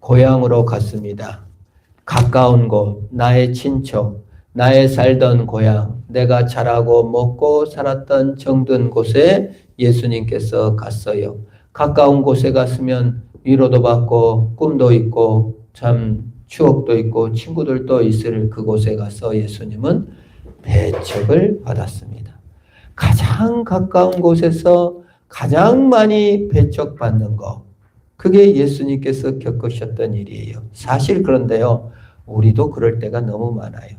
고향으로 갔습니다. 가까운 곳, 나의 친척, 나의 살던 고향, 내가 자라고 먹고 살았던 정든 곳에 예수님께서 갔어요. 가까운 곳에 갔으면 위로도 받고 꿈도 있고 참 추억도 있고 친구들도 있을 그곳에 가서 예수님은 배척을 받았습니다. 가장 가까운 곳에서 가장 많이 배척받는 것, 그게 예수님께서 겪으셨던 일이에요. 사실 그런데요, 우리도 그럴 때가 너무 많아요.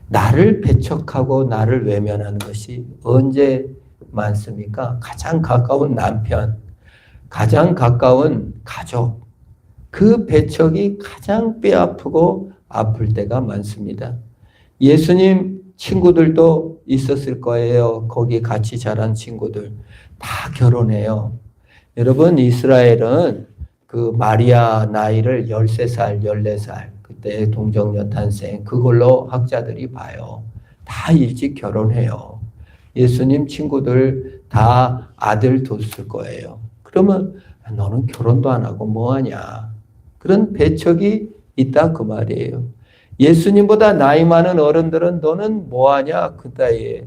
나를 배척하고 나를 외면하는 것이 언제 많습니까? 가장 가까운 남편, 가장 가까운 가족, 그 배척이 가장 뼈아프고 아플 때가 많습니다. 예수님 친구들도 있었을 거예요. 거기 같이 자란 친구들 다 결혼해요. 여러분, 이스라엘은 그 마리아 나이를 13살, 14살, 그때 동정녀 탄생, 그걸로 학자들이 봐요. 다 일찍 결혼해요. 예수님 친구들 다 아들 뒀을 거예요. 그러면 너는 결혼도 안 하고 뭐하냐. 그런 배척이 있다 그 말이에요. 예수님보다 나이 많은 어른들은 너는 뭐하냐 그 나이에.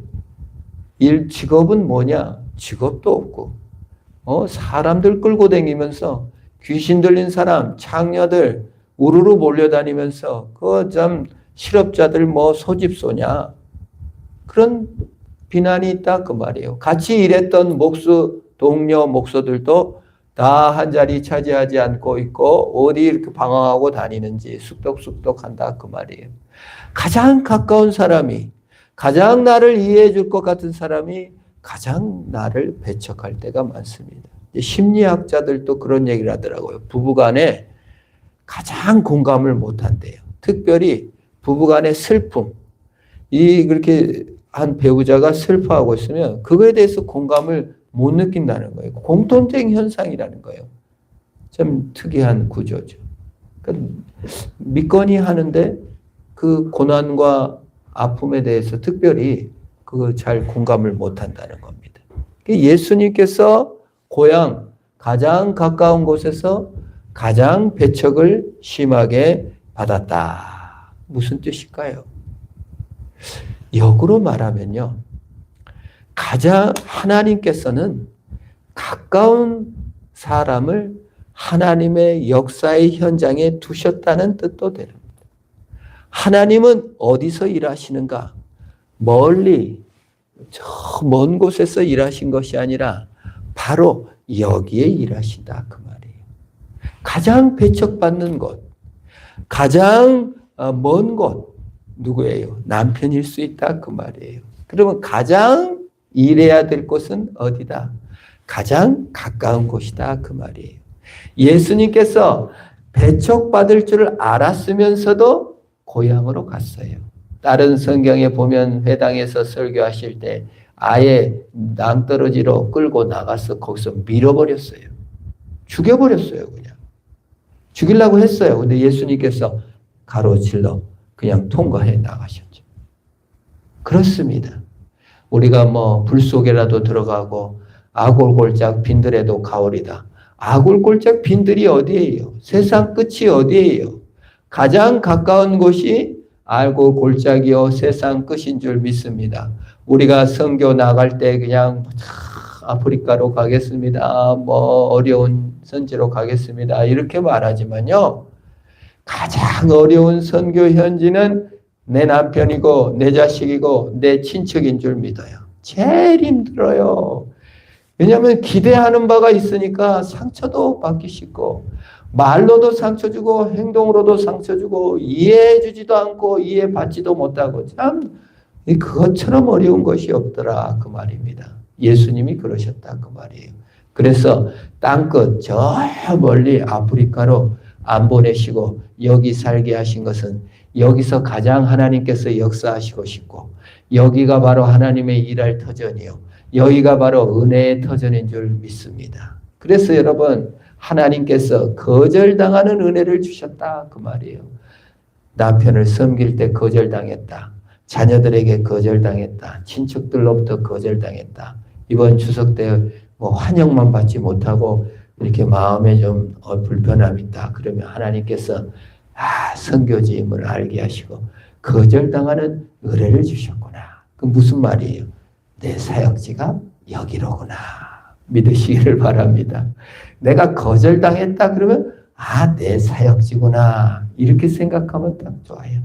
직업은 뭐냐? 직업도 없고. 사람들 끌고 다니면서 귀신 들린 사람, 창녀들 우르르 몰려다니면서 그 참 실업자들 뭐 소집소냐. 그런 비난이 있다 그 말이에요. 같이 일했던 동료 목소들도 다 한 자리 차지하지 않고 있고 어디 이렇게 방황하고 다니는지 쑥덕쑥덕 한다 그 말이에요. 가장 가까운 사람이, 가장 나를 이해해 줄 것 같은 사람이 가장 나를 배척할 때가 많습니다. 심리학자들도 그런 얘기를 하더라고요. 부부간에 가장 공감을 못한대요. 특별히 부부간의 슬픔. 그렇게 한 배우자가 슬퍼하고 있으면 그거에 대해서 공감을 못 느낀다는 거예요. 공통된 현상이라는 거예요. 좀 특이한 구조죠. 그러니까 믿거니 하는데 그 고난과 아픔에 대해서 특별히 그거 잘 공감을 못 한다는 겁니다. 예수님께서 고향, 가장 가까운 곳에서 가장 배척을 심하게 받았다. 무슨 뜻일까요? 역으로 말하면요. 하나님께서는 가까운 사람을 하나님의 역사의 현장에 두셨다는 뜻도 됩니다. 하나님은 어디서 일하시는가? 멀리 저 먼 곳에서 일하신 것이 아니라 바로 여기에 일하신다 그 말이에요. 가장 배척받는 곳, 가장 먼 곳 누구예요? 남편일 수 있다 그 말이에요. 그러면 가장 일해야 될 곳은 어디다? 가장 가까운 곳이다 그 말이에요. 예수님께서 배척받을 줄 알았으면서도 고향으로 갔어요. 다른 성경에 보면 회당에서 설교하실 때 아예 낭떠러지로 끌고 나가서 거기서 밀어버렸어요. 죽여버렸어요, 그냥. 죽이려고 했어요. 근데 예수님께서 가로질러 그냥 통과해 나가셨죠. 그렇습니다. 우리가 불 속에라도 들어가고 아골골짝 빈들에도 가오리다. 아골골짝 빈들이 어디예요? 세상 끝이 어디예요? 가장 가까운 곳이 알고 골짜기요 세상 끝인 줄 믿습니다. 우리가 선교 나갈 때 그냥 아프리카로 가겠습니다. 어려운 선지로 가겠습니다. 이렇게 말하지만요. 가장 어려운 선교 현지는 내 남편이고 내 자식이고 내 친척인 줄 믿어요. 제일 힘들어요. 왜냐하면 기대하는 바가 있으니까 상처도 받기 쉽고 말로도 상처 주고 행동으로도 상처 주고 이해해 주지도 않고 이해받지도 못하고 참 그것처럼 어려운 것이 없더라 그 말입니다. 예수님이 그러셨다 그 말이에요. 그래서 땅끝 저 멀리 아프리카로 안 보내시고 여기 살게 하신 것은 여기서 가장 하나님께서 역사하시고 싶고 여기가 바로 하나님의 일할 터전이요. 여기가 바로 은혜의 터전인 줄 믿습니다. 그래서 여러분 하나님께서 거절당하는 은혜를 주셨다 그 말이에요. 남편을 섬길 때 거절당했다. 자녀들에게 거절당했다. 친척들로부터 거절당했다. 이번 추석 때 환영만 받지 못하고 이렇게 마음에 좀 불편함이 있다. 그러면 하나님께서 선교지임을 알게 하시고 거절당하는 의뢰를 주셨구나. 그 무슨 말이에요? 내 사역지가 여기로구나. 믿으시기를 바랍니다. 내가 거절당했다 그러면 내 사역지구나. 이렇게 생각하면 딱 좋아요.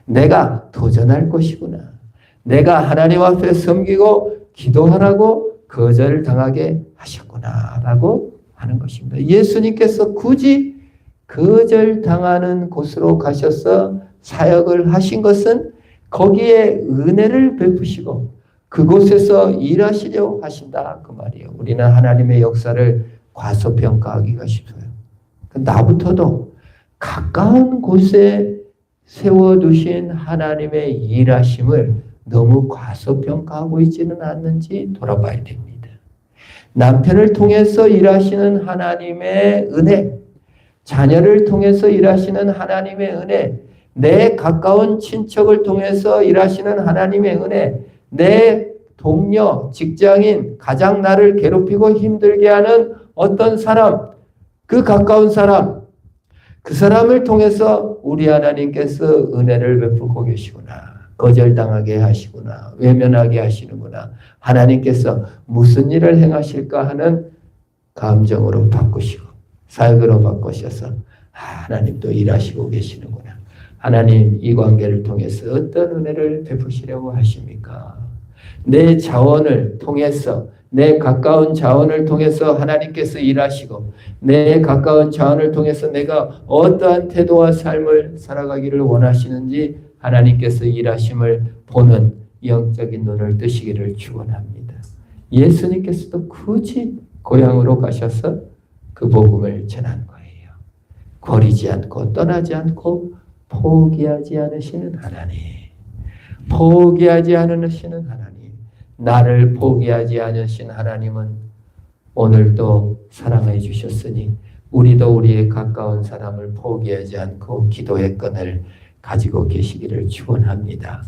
내가 도전할 것이구나. 내가 하나님 앞에 섬기고 기도하라고 거절당하게 하셨구나 라고 하는 것입니다. 예수님께서 굳이 거절당하는 곳으로 가셔서 사역을 하신 것은 거기에 은혜를 베푸시고 그곳에서 일하시려고 하신다 그 말이에요. 우리는 하나님의 역사를 과소평가하기가 쉽어요. 나부터도 가까운 곳에 세워두신 하나님의 일하심을 너무 과소평가하고 있지는 않는지 돌아봐야 됩니다. 남편을 통해서 일하시는 하나님의 은혜, 자녀를 통해서 일하시는 하나님의 은혜, 내 가까운 친척을 통해서 일하시는 하나님의 은혜, 내 동료, 직장인, 가장 나를 괴롭히고 힘들게 하는 어떤 사람, 그 가까운 사람, 그 사람을 통해서 우리 하나님께서 은혜를 베풀고 계시구나. 거절당하게 하시구나. 외면하게 하시는구나. 하나님께서 무슨 일을 행하실까 하는 감정으로 바꾸시고 사역으로 바꾸셔서 하나님도 일하시고 계시는구나. 하나님 이 관계를 통해서 어떤 은혜를 베푸시려고 하십니까? 내 자원을 통해서 내 가까운 자원을 통해서 하나님께서 일하시고 내 가까운 자원을 통해서 내가 어떠한 태도와 삶을 살아가기를 원하시는지 하나님께서 일하심을 보는 영적인 눈을 뜨시기를 축원합니다. 예수님께서도 굳이 고향으로 가셔서 그 복음을 전한 거예요. 버리지 않고 떠나지 않고 포기하지 않으시는 하나님. 포기하지 않으시는 하나님. 나를 포기하지 않으신 하나님은 오늘도 사랑해 주셨으니 우리도 우리의 가까운 사람을 포기하지 않고 기도의 끈을 가지고 계시기를 축원합니다.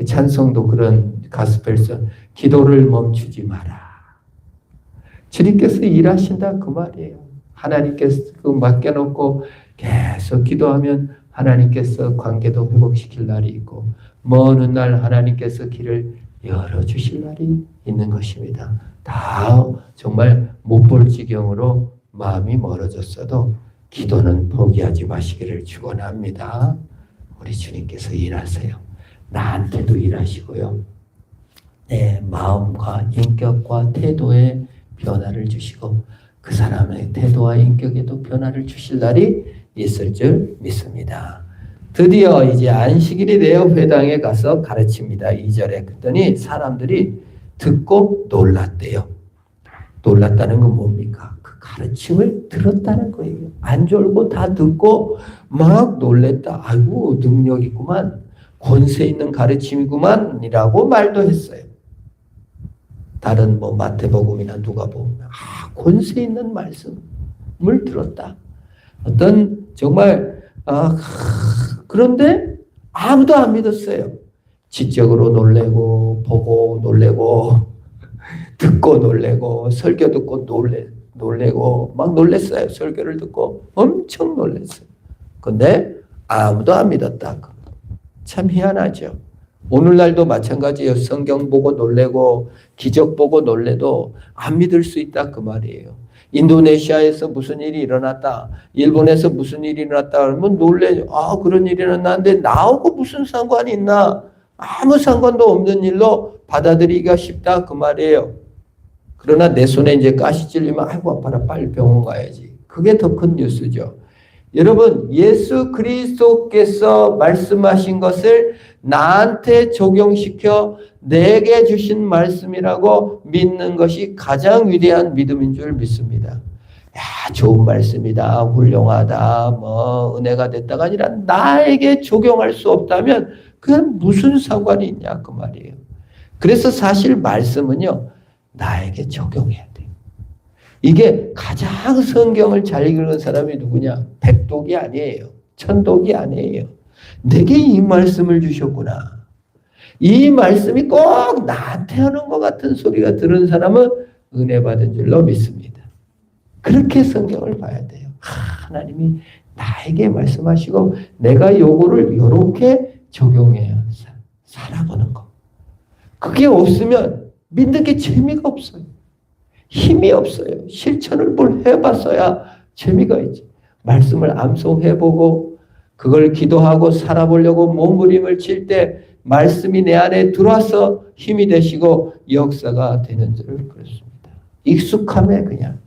찬송도 그런 가스펠송 기도를 멈추지 마라. 주님께서 일하신다 그 말이에요. 하나님께서 그 맡겨놓고 계속 기도하면 하나님께서 관계도 회복시킬 날이 있고 먼 훗날 하나님께서 길을 열어주실 날이 있는 것입니다. 다 정말 못 볼 지경으로 마음이 멀어졌어도 기도는 포기하지 마시기를 축원합니다. 우리 주님께서 일하세요. 나한테도 일하시고요. 내 마음과 인격과 태도에 변화를 주시고 그 사람의 태도와 인격에도 변화를 주실 날이 있을 줄 믿습니다. 드디어 이제 안식일이 되어 회당에 가서 가르칩니다. 2절에 그랬더니 사람들이 듣고 놀랐대요. 놀랐다는 건 뭡니까? 그 가르침을 들었다는 거예요. 안 졸고 다 듣고 막 놀랬다. 아이고 능력 있구만. 권세 있는 가르침이구만 이라고 말도 했어요. 다른 마태복음이나 누가복음 권세 있는 말씀을 들었다. 어떤 정말 그런데 아무도 안 믿었어요. 지적으로 놀래고 보고 놀래고 듣고 놀래고 설교 듣고 놀래고 막 놀랬어요. 설교를 듣고 엄청 놀랬어요. 근데 아무도 안 믿었다. 참 희한하죠. 오늘날도 마찬가지예요. 성경 보고 놀래고 기적 보고 놀래도 안 믿을 수 있다 그 말이에요. 인도네시아에서 무슨 일이 일어났다. 일본에서 무슨 일이 일어났다. 그러면 놀래. 그런 일이 일어났는데 나하고 무슨 상관이 있나. 아무 상관도 없는 일로 받아들이기가 쉽다 그 말이에요. 그러나 내 손에 이제 가시 찔리면 아이고 아파라 빨리 병원 가야지. 그게 더 큰 뉴스죠. 여러분 예수 그리스도께서 말씀하신 것을 나한테 적용시켜 내게 주신 말씀이라고 믿는 것이 가장 위대한 믿음인 줄 믿습니다. 야, 좋은 말씀이다, 훌륭하다, 은혜가 됐다가 아니라 나에게 적용할 수 없다면 그건 무슨 상관이 있냐 그 말이에요. 그래서 사실 말씀은요 나에게 적용해야 돼요. 이게 가장 성경을 잘 읽는 사람이 누구냐? 백독이 아니에요. 천독이 아니에요. 내게 이 말씀을 주셨구나. 이 말씀이 꼭 나한테 하는 것 같은 소리가 들은 사람은 은혜 받은 줄로 믿습니다. 그렇게 성경을 봐야 돼요. 하나님이 나에게 말씀하시고 내가 요거를 이렇게 적용해야 살아보는 거. 그게 없으면 믿는 게 재미가 없어요. 힘이 없어요. 실천을 뭘 해봤어야 재미가 있지. 말씀을 암송해보고 그걸 기도하고 살아보려고 몸부림을 칠 때 말씀이 내 안에 들어와서 힘이 되시고 역사가 되는 줄 그렇습니다. 익숙함에 그냥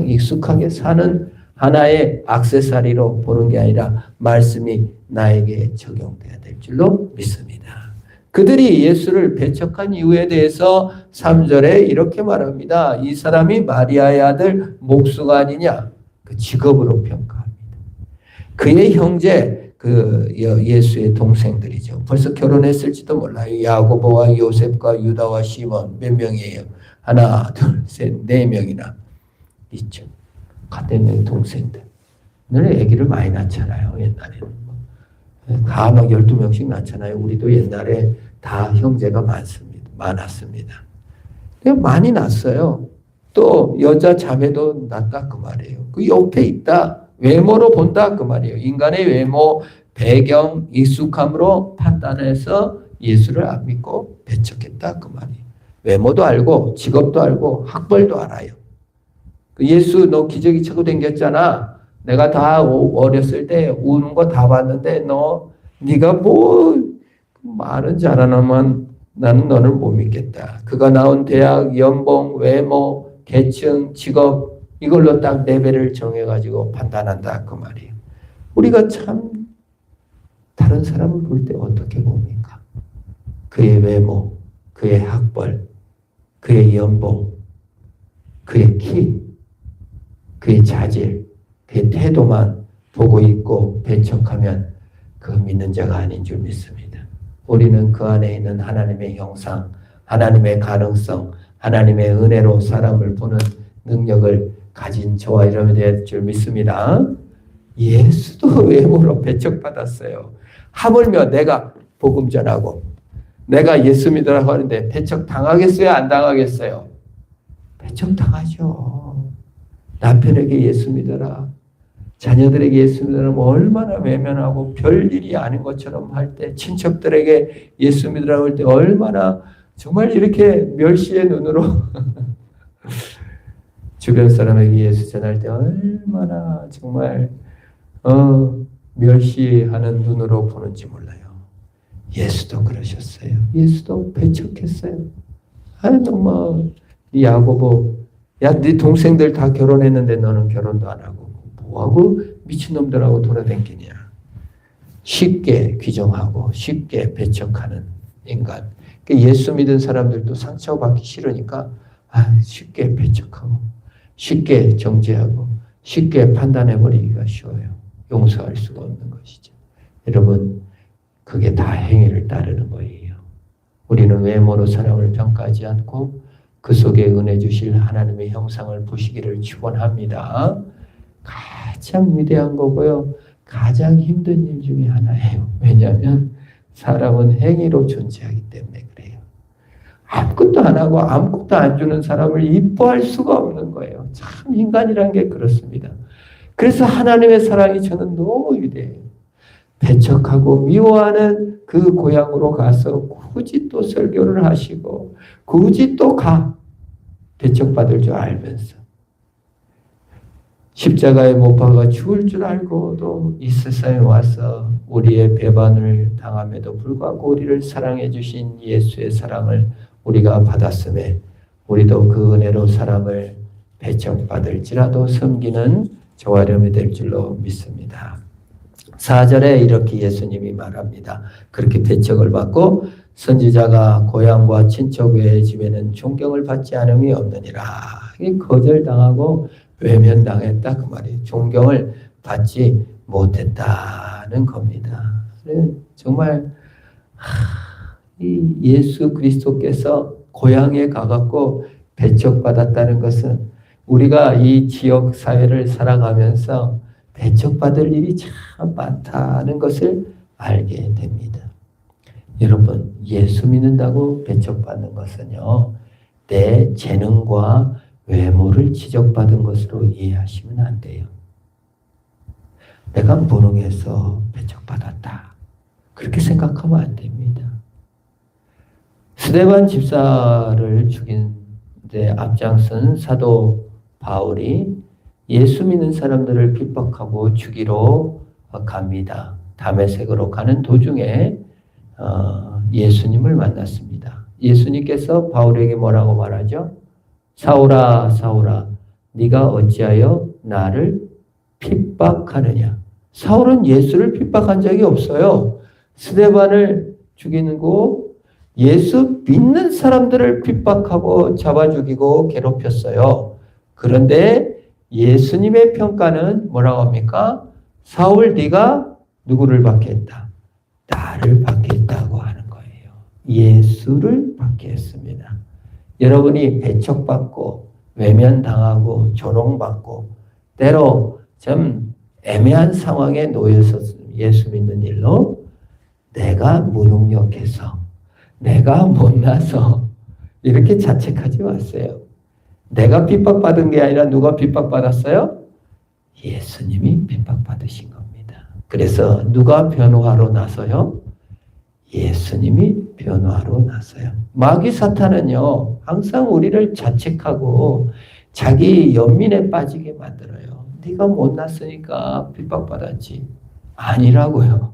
익숙하게 사는 하나의 액세서리로 보는 게 아니라 말씀이 나에게 적용돼야 될 줄로 믿습니다. 그들이 예수를 배척한 이유에 대해서 3절에 이렇게 말합니다. 이 사람이 마리아의 아들 목수가 아니냐? 그 직업으로 평가합니다. 그의 형제, 예수의 동생들이죠. 벌써 결혼했을지도 몰라요. 야고보와 요셉과 유다와 시몬 몇 명이에요? 하나, 둘, 셋, 네 명이나 있죠. 같은 동생들. 너네 아기를 많이 낳잖아요. 옛날에는. 다 막 12명씩 낳잖아요. 우리도 옛날에 다 형제가 많았습니다. 많이 낳았어요. 또 여자 자매도 낳다 그 말이에요. 그 옆에 있다. 외모로 본다 그 말이에요. 인간의 외모, 배경, 익숙함으로 판단해서 예수를 안 믿고 배척했다 그 말이에요. 외모도 알고 직업도 알고 학벌도 알아요. 예수 너 기저귀 차고 댕겼잖아. 내가 다 어렸을 때 우는 거 다 봤는데 네가 뭐 말은 잘하나만 나는 너를 못 믿겠다. 그가 나온 대학, 연봉, 외모, 계층, 직업 이걸로 딱 레벨을 정해가지고 판단한다 그 말이에요. 우리가 참 다른 사람을 볼 때 어떻게 봅니까? 그의 외모, 그의 학벌, 그의 연봉, 그의 키, 그의 자질, 그의 태도만 보고 있고 배척하면 그 믿는 자가 아닌 줄 믿습니다. 우리는 그 안에 있는 하나님의 형상, 하나님의 가능성, 하나님의 은혜로 사람을 보는 능력을 가진 저와 여러분이 될 줄 믿습니다. 예수도 외모로 배척받았어요. 하물며 내가 복음 전하고 내가 예수 믿으라고 하는데 배척 당하겠어요? 안 당하겠어요? 배척 당하죠. 남편에게 예수 믿어라. 자녀들에게 예수 믿으라면 얼마나 외면하고 별일이 아닌 것처럼 할 때, 친척들에게 예수 믿으라고 할 때 얼마나 정말 이렇게 멸시의 눈으로 주변 사람에게 예수 전할 때 얼마나 정말 멸시하는 눈으로 보는지 몰라요. 예수도 그러셨어요. 예수도 배척했어요. 정말 야고보, 네 동생들 다 결혼했는데 너는 결혼도 안 하고 뭐하고 미친놈들하고 돌아다니냐. 쉽게 규정하고 쉽게 배척하는 인간. 예수 믿은 사람들도 상처받기 싫으니까 쉽게 배척하고 쉽게 정죄하고 쉽게 판단해버리기가 쉬워요. 용서할 수가 없는 것이죠. 여러분, 그게 다 행위를 따르는 거예요. 우리는 외모로 사람을 평가하지 않고 그 속에 은혜 주실 하나님의 형상을 보시기를 축원합니다. 가장 위대한 거고요. 가장 힘든 일 중에 하나예요. 왜냐하면 사람은 행위로 존재하기 때문에 그래요. 아무것도 안 하고 아무것도 안 주는 사람을 이뻐할 수가 없는 거예요. 참 인간이란 게 그렇습니다. 그래서 하나님의 사랑이 저는 너무 위대해요. 배척하고 미워하는 그 고향으로 가서 굳이 또 설교를 하시고 굳이 또 배척받을 줄 알면서 십자가에 못 박아 죽을 줄 알고도 이 세상에 와서 우리의 배반을 당함에도 불구하고 우리를 사랑해 주신 예수의 사랑을 우리가 받았음에 우리도 그 은혜로 사람을 배척받을지라도 섬기는 저와 여러분이 될 줄로 믿습니다. 4절에 이렇게 예수님이 말합니다. 그렇게 배척을 받고 선지자가 고향과 친척 외의 집에는 존경을 받지 않음이 없느니라. 거절당하고 외면당했다 그 말이에요. 존경을 받지 못했다는 겁니다. 정말 이 예수 그리스도께서 고향에 가갖고 배척받았다는 것은 우리가 이 지역 사회를 살아가면서 배척받을 일이 참 많다는 것을 알게 됩니다. 여러분, 예수 믿는다고 배척받는 것은요, 내 재능과 외모를 지적받은 것으로 이해하시면 안 돼요. 내가 무능해서 배척받았다. 그렇게 생각하면 안 됩니다. 스데반 집사를 죽인 데 앞장선 사도 바울이 예수 믿는 사람들을 핍박하고 죽이러 갑니다. 다메섹으로 가는 도중에 예수님을 만났습니다. 예수님께서 바울에게 뭐라고 말하죠? 사울아, 사울아, 네가 어찌하여 나를 핍박하느냐? 사울은 예수를 핍박한 적이 없어요. 스데반을 죽이는 거 예수 믿는 사람들을 핍박하고 잡아 죽이고 괴롭혔어요. 그런데 예수님의 평가는 뭐라고 합니까? 사울 네가 누구를 박해했다? 나를 박해했다고 하는 거예요. 예수를 박해했습니다. 여러분이 배척받고 외면당하고 조롱받고 때로 좀 애매한 상황에 놓여서 예수 믿는 일로 내가 무능력해서 내가 못나서 이렇게 자책하지 마세요. 내가 핍박받은 게 아니라 누가 핍박받았어요? 예수님이 핍박받으신 겁니다. 그래서 누가 변호하러 나서요? 예수님이 변호하러 나서요. 마귀 사탄은요, 항상 우리를 자책하고 자기 연민에 빠지게 만들어요. 네가 못났으니까 핍박받았지. 아니라고요.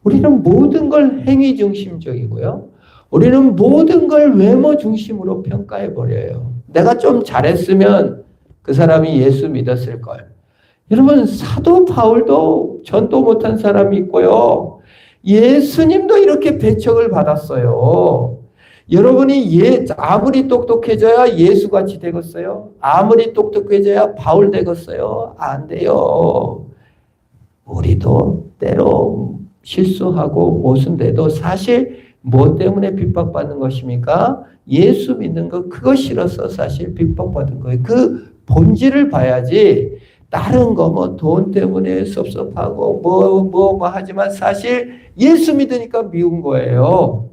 우리는 모든 걸 행위 중심적이고요. 우리는 모든 걸 외모 중심으로 평가해버려요. 내가 좀 잘했으면 그 사람이 예수 믿었을걸. 여러분, 사도 바울도 전도 못한 사람이 있고요. 예수님도 이렇게 배척을 받았어요. 여러분이 아무리 똑똑해져야 예수같이 되겠어요? 아무리 똑똑해져야 바울 되겠어요? 안 돼요. 우리도 때로 실수하고 모순돼도 사실 뭐 때문에 핍박받는 것입니까? 예수 믿는 거 그거 싫어서 사실 핍박받은 거예요. 그 본질을 봐야지 다른 거 뭐 돈 때문에 섭섭하고 뭐 하지만 사실 예수 믿으니까 미운 거예요.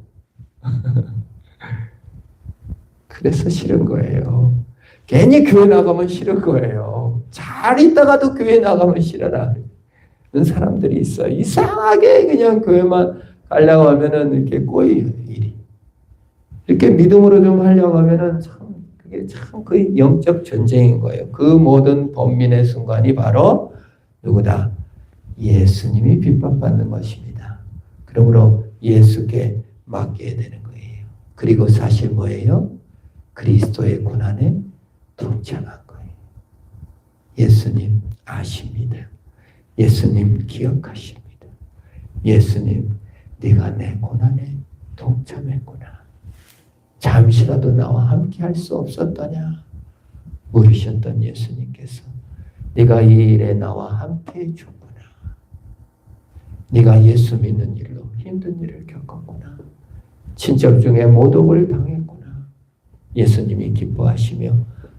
그래서 싫은 거예요. 괜히 교회 나가면 싫은 거예요. 잘 있다가도 교회 나가면 싫어라. 그런 사람들이 있어요. 이상하게 그냥 교회만 가려고 하면은 이렇게 꼬여요, 일이. 이렇게 믿음으로 좀 하려고 하면은 그게 참 그 영적 전쟁인 거예요. 그 모든 번민의 순간이 바로 누구다? 예수님이 핍박받는 것입니다. 그러므로 예수께 맡겨야 되는 거예요. 그리고 사실 뭐예요? 그리스도의 고난에 동참한 거예요. 예수님 아십니다. 예수님 기억하십니다. 예수님, 네가 내 고난에 동참했구나. 잠시라도 나와 함께 할 수 없었더냐? 물으셨던 예수님께서 네가 이 일에 나와 함께 해줬구나. 네가 예수 믿는 일로 힘든 일을 겪었구나. 친척 중에 모독을 당했구나. 예수님이 기뻐하시며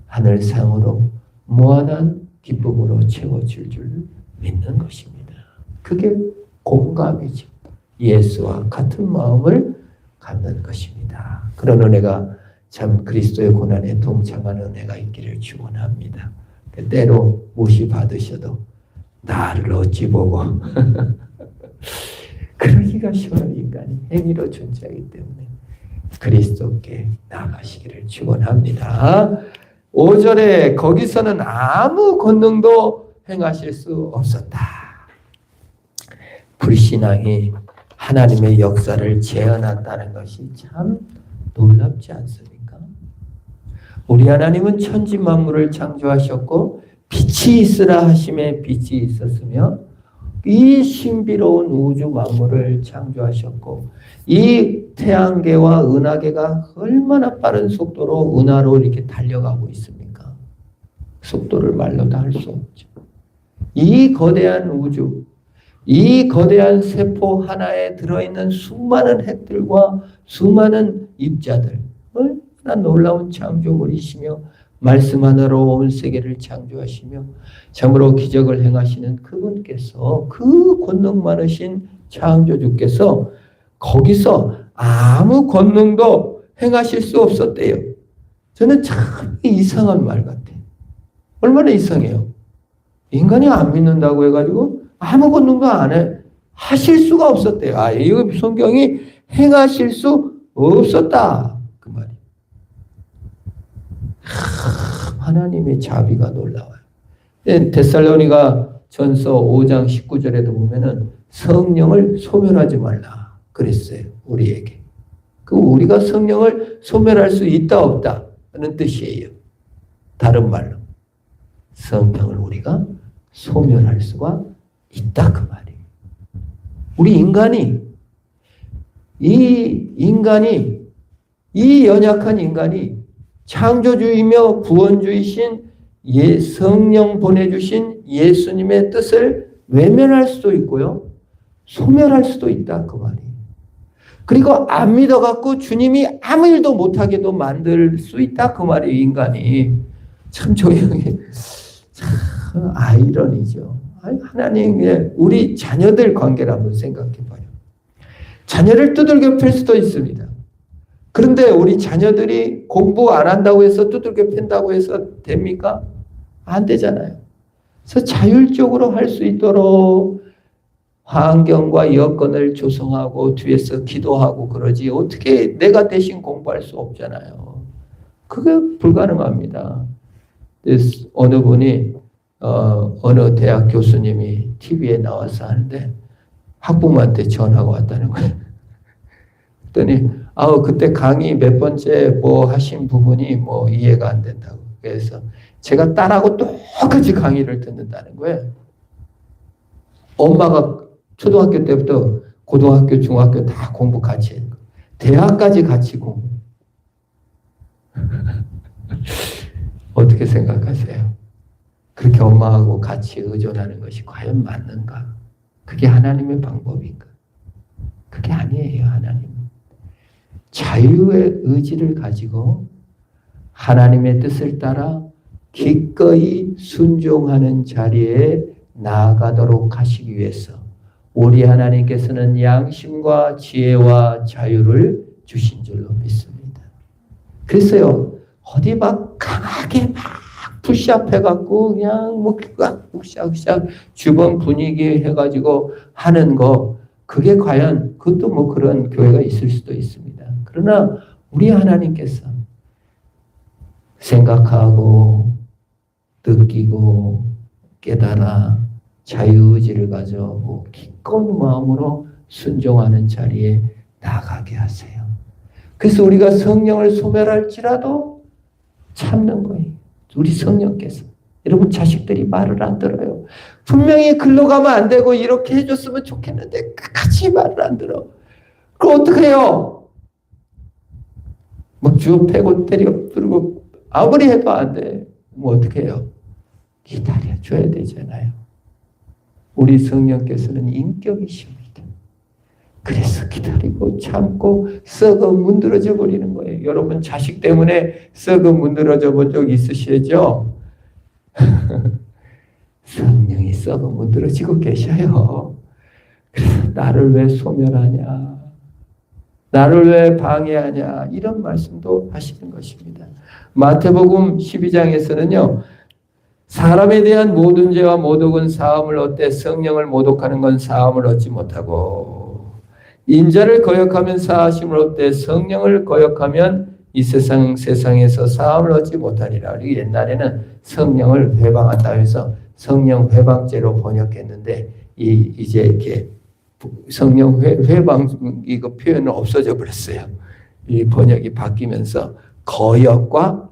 하늘상으로 무한한 기쁨으로 채워질 줄 믿는 것입니다. 그게 공감이죠. 예수와 같은 마음을 갖는 것입니다. 그런 은혜가 참 그리스도의 고난에 동참하는 은혜가 있기를 축원합니다. 때로 무시받으셔도 나를 어찌 보고 그러기가 쉬워요. 인간이 행위로 존재하기 때문에 그리스도께 나아가시기를 축원합니다. 5절에 거기서는 아무 권능도 행하실 수 없었다. 불신앙이 하나님의 역사를 제한한다는 것이 참 놀랍지 않습니까? 우리 하나님은 천지 만물을 창조하셨고 빛이 있으라 하심에 빛이 있었으며 이 신비로운 우주 만물을 창조하셨고 이 태양계와 은하계가 얼마나 빠른 속도로 은하로 이렇게 달려가고 있습니까? 속도를 말로 다 할 수 없죠. 이 거대한 우주, 이 거대한 세포 하나에 들어있는 수많은 핵들과 수많은 입자들, 얼마나 놀라운 창조물이시며 말씀 하나로 온 세계를 창조하시며 참으로 기적을 행하시는 그분께서, 그 권능 많으신 창조주께서 거기서 아무 권능도 행하실 수 없었대요. 저는 참 이상한 말 같아요. 얼마나 이상해요. 인간이 안 믿는다고 해가지고 아무것도 안 해. 하실 수가 없었대요. 아, 이거 성경이 행하실 수 없었다. 그 말이. 하나님의 자비가 놀라워요. 데살로니가 전서 5장 19절에도 보면은 성령을 소멸하지 말라 그랬어요. 우리에게. 그 우리가 성령을 소멸할 수 있다 없다 하는 뜻이에요. 다른 말로 성령을 우리가 소멸할 수가 있다 그 말이에요. 우리 이 연약한 인간이 창조주이며 구원주이신 성령 보내주신 예수님의 뜻을 외면할 수도 있고요. 소멸할 수도 있다 그 말이에요. 그리고 안 믿어갖고 주님이 아무 일도 못하게도 만들 수 있다 그 말이에요. 인간이. 참 조용히 참 아이러니죠. 하나님의 우리 자녀들 관계를 한번 생각해 봐요. 자녀를 두들겨 팰 수도 있습니다. 그런데 우리 자녀들이 공부 안 한다고 해서 두들겨 팬다고 해서 됩니까? 안 되잖아요. 그래서 자율적으로 할 수 있도록 환경과 여건을 조성하고 뒤에서 기도하고 그러지 어떻게 내가 대신 공부할 수 없잖아요. 그게 불가능합니다. 어느 분이 어느 대학 교수님이 TV에 나와서 하는데 학부모한테 전화가 왔다는 거예요. 그랬더니 그때 강의 몇 번째 뭐 하신 부분이 뭐 이해가 안 된다고. 그래서 제가 딸하고 똑같이 강의를 듣는다는 거예요. 엄마가 초등학교 때부터 고등학교, 중학교 다 공부 같이 했고 대학까지 같이 공부. 어떻게 생각하세요? 그렇게 엄마하고 같이 의존하는 것이 과연 맞는가? 그게 하나님의 방법인가? 그게 아니에요, 하나님. 자유의 의지를 가지고 하나님의 뜻을 따라 기꺼이 순종하는 자리에 나아가도록 하시기 위해서 우리 하나님께서는 양심과 지혜와 자유를 주신 줄로 믿습니다. 그래서요, 어디 막 강하게 막 푸시업해갖고 그냥 뭐 으쌰으쌰 주변 분위기 해가지고 하는 거 그게 과연 그것도 뭐 그런 교회가 있을 수도 있습니다. 그러나 우리 하나님께서 생각하고 느끼고 깨달아 자유의지를 가져 기꺼운 마음으로 순종하는 자리에 나가게 하세요. 그래서 우리가 성령을 소멸할지라도 참는 거예요. 우리 성령께서. 여러분 자식들이 말을 안 들어요. 분명히 글로 가면 안 되고 이렇게 해줬으면 좋겠는데 끝까지 말을 안 들어. 그럼 어떡해요? 막 주워 패고 때려 부르고 아무리 해도 안 돼. 뭐 어떻게 해요? 기다려줘야 되잖아요. 우리 성령께서는 인격이십니다. 그래서 기다리고 참고 썩어 문드러져 버리는 거예요. 여러분 자식 때문에 썩어 문드러져 본 적 있으시죠? 성령이 썩어 문드러지고 계셔요. 그래서 나를 왜 소멸하냐? 나를 왜 방해하냐? 이런 말씀도 하시는 것입니다. 마태복음 12장에서는요. 사람에 대한 모든 죄와 모독은 사함을 얻되 성령을 모독하는 건 사함을 얻지 못하고 인자를 거역하면 사하심을 얻되 성령을 거역하면 이 세상에서 사함을 얻지 못하리라. 옛날에는 성령을 회방한다 해서 성령 회방죄로 번역했는데 이제 이렇게 성령 회방 이거 표현은 없어져 버렸어요. 이 번역이 바뀌면서 거역과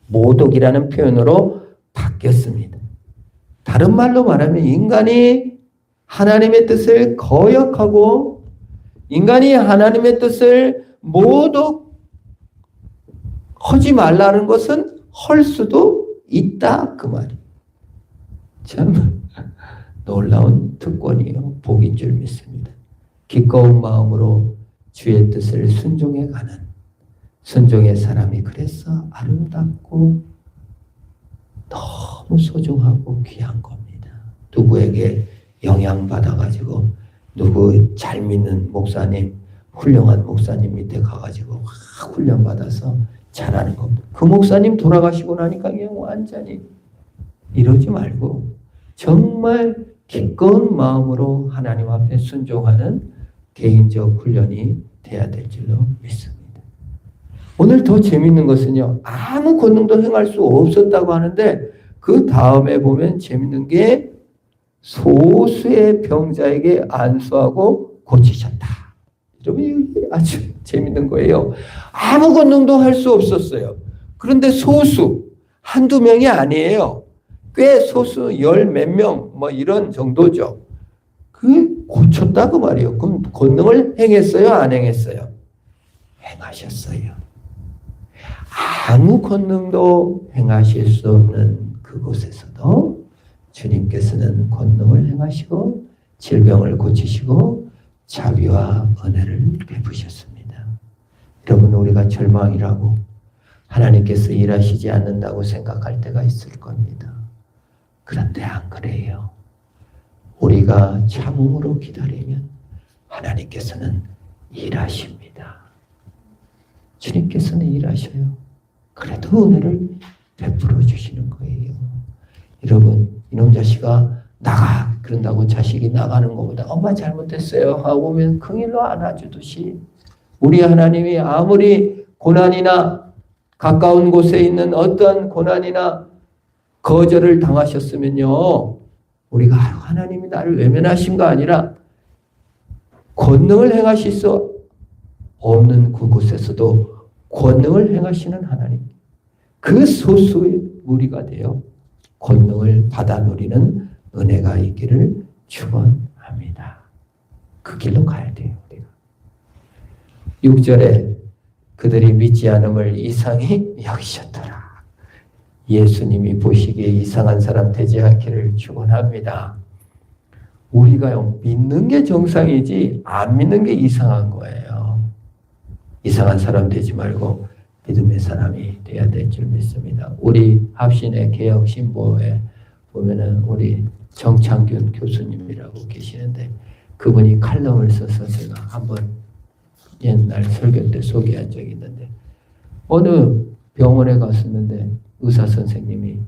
모독이라는 표현으로 바뀌었습니다. 다른 말로 말하면 인간이 하나님의 뜻을 거역하고 인간이 하나님의 뜻을 모독하지 말라는 것은 할 수도 있다 그 말이에요. 참 놀라운 특권이에요. 복인 줄 믿습니다. 기꺼운 마음으로 주의 뜻을 순종해가는 순종의 사람이 그래서 아름답고 너무 소중하고 귀한 겁니다. 누구에게 영향받아가지고 누구 잘 믿는 목사님, 훌륭한 목사님 밑에 가가지고 훈련받아서 잘하는 겁니다. 그 목사님 돌아가시고 나니까 그냥 완전히 이러지 말고 정말 기꺼운 마음으로 하나님 앞에 순종하는 개인적 훈련이 돼야 될 줄로 믿습니다. 오늘 더 재밌는 것은요. 아무 권능도 행할 수 없었다고 하는데 그 다음에 보면 재밌는 게 소수의 병자에게 안수하고 고치셨다. 여러분 이게 아주 재밌는 거예요. 아무 권능도 할 수 없었어요. 그런데 소수, 한두 명이 아니에요. 꽤 소수, 열 몇 명, 뭐 이런 정도죠. 그 고쳤다 그 말이에요. 그럼 권능을 행했어요? 안 행했어요? 행하셨어요. 아무 권능도 행하실 수 없는 그곳에서도 주님께서는 권능을 행하시고 질병을 고치시고 자비와 은혜를 베푸셨습니다. 여러분 우리가 절망이라고 하나님께서 일하시지 않는다고 생각할 때가 있을 겁니다. 그런데 안 그래요. 우리가 참음으로 기다리면 하나님께서는 일하십니다. 주님께서는 일하셔요. 그래도 은혜를 베풀어 주시는 거예요. 여러분 이놈 자식아 나가 그런다고 자식이 나가는 것보다 엄마 잘못했어요 하고 오면 큰일로 안아주듯이 우리 하나님이 아무리 고난이나 가까운 곳에 있는 어떤 고난이나 거절을 당하셨으면요 우리가 하나님이 나를 외면하신가 아니라 권능을 행하실 수 없는 그곳에서도 권능을 행하시는 하나님 그 소수의 무리가 되어 권능을 받아 누리는 은혜가 있기를 축원합니다. 그 길로 가야 돼요. 우리가. 6절에 그들이 믿지 않음을 이상히 여기셨더라. 예수님이 보시기에 이상한 사람 되지 않기를 축원합니다. 우리가요 믿는 게 정상이지 안 믿는 게 이상한 거예요. 이상한 사람 되지 말고 믿음의 사람이 돼야 될 줄 믿습니다. 우리 합신의 개혁 신보에 보면은 우리 정창균 교수님이라고 계시는데 그분이 칼럼을 써서 제가 한번 옛날 설교 때 소개한 적이 있는데 어느 병원에 갔었는데 의사 선생님이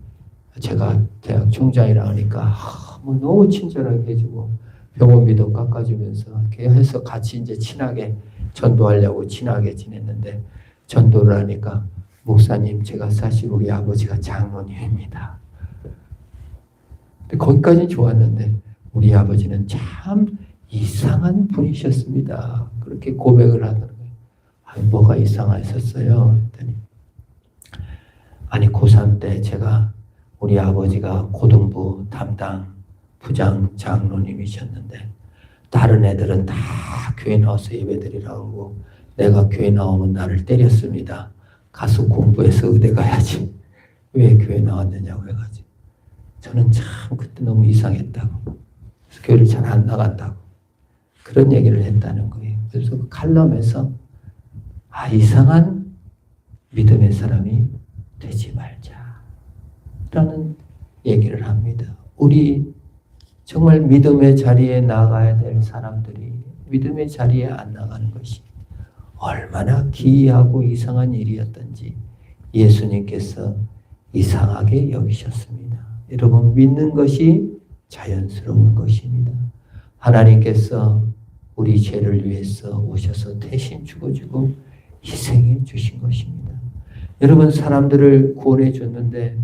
제가 대학 총장이라 하니까 뭐 너무 친절하게 해주고 병원비도 깎아주면서 이렇게 해서 같이 이제 친하게 전도하려고 친하게 지냈는데 전도를 하니까 목사님 제가 사실 우리 아버지가 장로님입니다. 근데 거기까지는 좋았는데 우리 아버지는 참 이상한 분이셨습니다. 그렇게 고백을 하는 거예요. 아니 뭐가 이상하셨어요? 그랬더니 아니 고3 때 제가 우리 아버지가 고등부 담당 부장 장로님이셨는데 다른 애들은 다 교회 나와서 예배드리라고 하고 내가 교회 나오면 나를 때렸습니다. 가서 공부해서 의대 가야지. 왜 교회 나왔느냐고 해가지고. 저는 참 그때 너무 이상했다고. 그래서 교회를 잘 안 나간다고. 그런 얘기를 했다는 거예요. 그래서 그 칼럼에서 이상한 믿음의 사람이 되지 말자. 라는 얘기를 합니다. 우리 정말 믿음의 자리에 나가야 될 사람들이 믿음의 자리에 안 나가는 것이 얼마나 기이하고 이상한 일이었던지 예수님께서 이상하게 여기셨습니다. 여러분 믿는 것이 자연스러운 것입니다. 하나님께서 우리 죄를 위해서 오셔서 대신 죽어주고 희생해 주신 것입니다. 여러분 사람들을 구원해 줬는데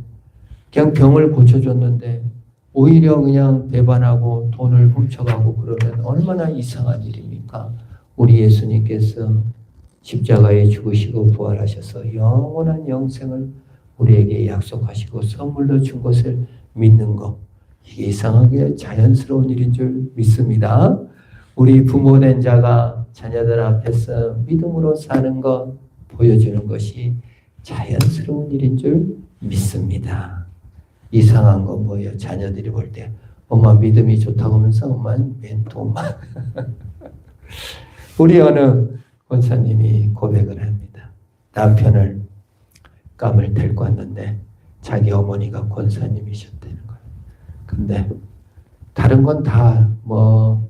그냥 병을 고쳐줬는데 오히려 그냥 배반하고 돈을 훔쳐가고 그러면 얼마나 이상한 일입니까? 우리 예수님께서 십자가에 죽으시고 부활하셔서 영원한 영생을 우리에게 약속하시고 선물로 준 것을 믿는 것. 이게 이상하게 자연스러운 일인 줄 믿습니다. 우리 부모된 자가 자녀들 앞에서 믿음으로 사는 것 보여주는 것이 자연스러운 일인 줄 믿습니다. 이상한 거 뭐예요? 자녀들이 볼 때 엄마 믿음이 좋다고 하면서 엄마는 맨 돈만. 우리 어느 권사님이 고백을 합니다. 남편을 감을 데리고 왔는데 자기 어머니가 권사님이셨다는 거예요. 근데 다른 건 다 뭐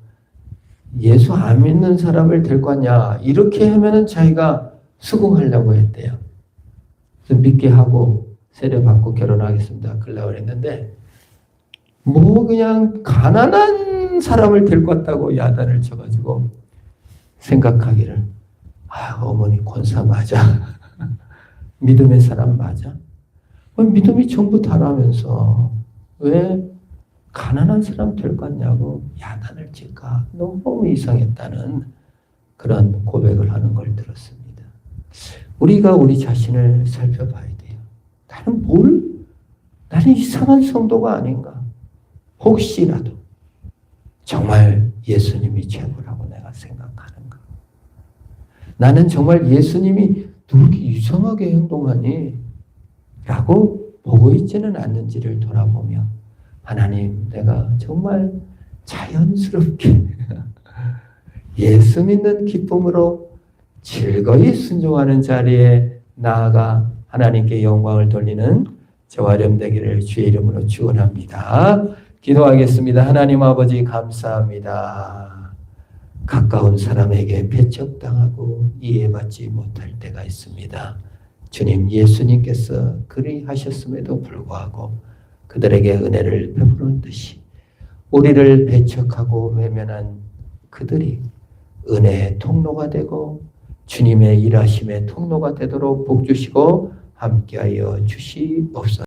예수 안 믿는 사람을 데리고 왔냐 이렇게 하면은 자기가 수긍하려고 했대요. 그래서 믿게 하고 세례받고 결혼하겠습니다. 그러려고 했는데 뭐 그냥 가난한 사람을 데리고 왔다고 야단을 쳐가지고 생각하기를 어머니 권사 맞아. 믿음의 사람 맞아? 믿음이 전부 다라면서 왜 가난한 사람 될 것 같냐고 야단을 칠까? 너무 이상했다는 그런 고백을 하는 걸 들었습니다. 우리가 우리 자신을 살펴봐야 돼요. 나는 이상한 성도가 아닌가? 혹시라도 정말 예수님이 최고라고 내가 생각하는가? 나는 정말 예수님이 그렇게 이상하게 행동하니? 라고 보고 있지는 않는지를 돌아보며 하나님, 내가 정말 자연스럽게 예수 믿는 기쁨으로 즐거이 순종하는 자리에 나아가 하나님께 영광을 돌리는 저와 여러분되기를 주의 이름으로 축원합니다. 기도하겠습니다. 하나님 아버지 감사합니다. 가까운 사람에게 배척당하고 이해받지 못할 때가 있습니다. 주님, 예수님께서 그리 하셨음에도 불구하고 그들에게 은혜를 베푸는 듯이 우리를 배척하고 외면한 그들이 은혜의 통로가 되고 주님의 일하심의 통로가 되도록 복 주시고 함께하여 주시옵소서.